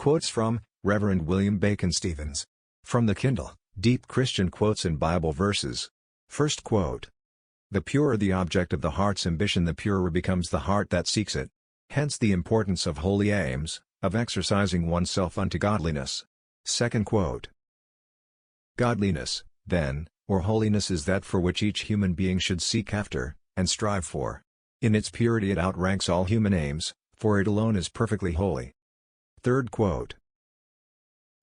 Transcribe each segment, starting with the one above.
Quotes from Reverend William Bacon Stevens. From the Kindle, Deep Christian Quotes and Bible Verses. First quote. The purer the object of the heart's ambition, the purer becomes the heart that seeks it. Hence the importance of holy aims, of exercising oneself unto godliness. Second quote. Godliness, then, or holiness is that for which each human being should seek after, and strive for. In its purity it outranks all human aims, for it alone is perfectly holy. Third quote.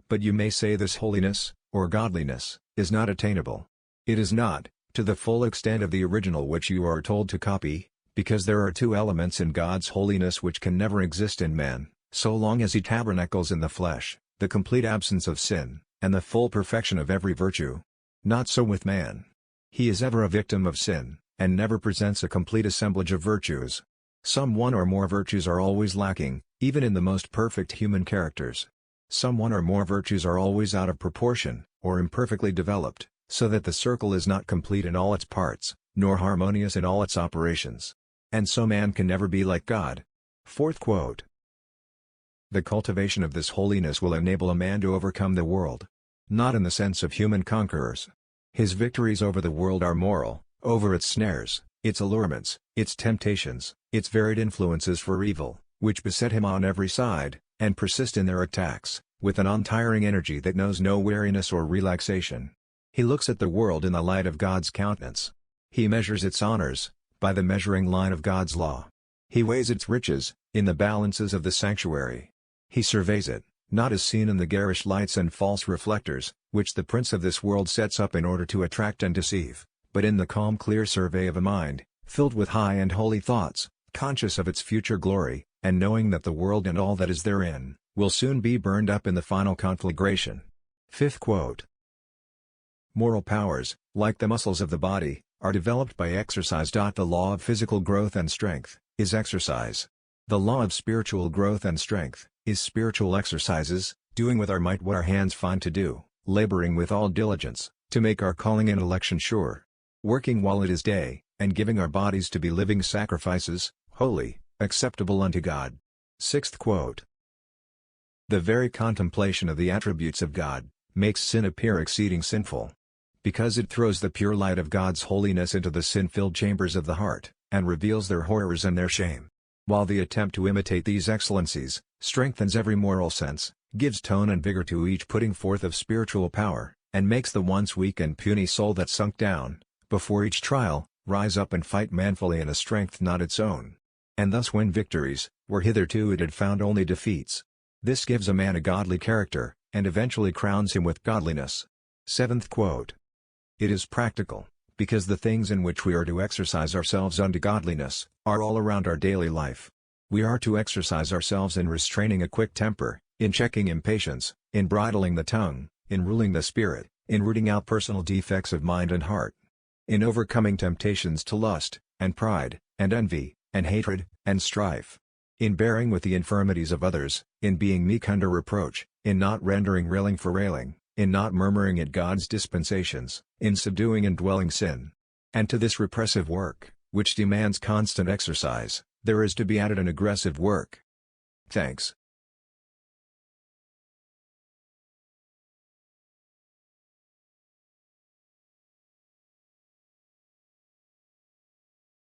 But you may say this holiness, or godliness, is not attainable. It is not, to the full extent of the original which you are told to copy, because there are two elements in God's holiness which can never exist in man, so long as he tabernacles in the flesh, the complete absence of sin, and the full perfection of every virtue. Not so with man. He is ever a victim of sin, and never presents a complete assemblage of virtues. Some one or more virtues are always lacking, even in the most perfect human characters. Some one or more virtues are always out of proportion, or imperfectly developed, so that the circle is not complete in all its parts, nor harmonious in all its operations. And so man can never be like God. Fourth quote. The cultivation of this holiness will enable a man to overcome the world. Not in the sense of human conquerors. His victories over the world are moral, over its snares, its allurements, its temptations, its varied influences for evil, which beset him on every side, and persist in their attacks, with an untiring energy that knows no weariness or relaxation. He looks at the world in the light of God's countenance. He measures its honors, by the measuring line of God's law. He weighs its riches, in the balances of the sanctuary. He surveys it, not as seen in the garish lights and false reflectors, which the prince of this world sets up in order to attract and deceive, but in the calm clear survey of a mind, filled with high and holy thoughts, conscious of its future glory, and knowing that the world and all that is therein, will soon be burned up in the final conflagration. Fifth quote. Moral powers, like the muscles of the body, are developed by exercise. The law of physical growth and strength, is exercise. The law of spiritual growth and strength, is spiritual exercises, doing with our might what our hands find to do, laboring with all diligence, to make our calling and election sure. Working while it is day, and giving our bodies to be living sacrifices, holy, acceptable unto God. Sixth quote. The very contemplation of the attributes of God, makes sin appear exceeding sinful. Because it throws the pure light of God's holiness into the sin-filled chambers of the heart, and reveals their horrors and their shame. While the attempt to imitate these excellencies, strengthens every moral sense, gives tone and vigor to each putting forth of spiritual power, and makes the once weak and puny soul that sunk down, before each trial, rise up and fight manfully in a strength not its own. And thus win victories, where hitherto it had found only defeats. This gives a man a godly character, and eventually crowns him with godliness. Seventh quote. It is practical, because the things in which we are to exercise ourselves unto godliness, are all around our daily life. We are to exercise ourselves in restraining a quick temper, in checking impatience, in bridling the tongue, in ruling the spirit, in rooting out personal defects of mind and heart, in overcoming temptations to lust, and pride, and envy, and hatred, and strife, in bearing with the infirmities of others, in being meek under reproach, in not rendering railing for railing, in not murmuring at God's dispensations, in subduing and dwelling sin. And to this repressive work, which demands constant exercise, there is to be added an aggressive work. Thanks.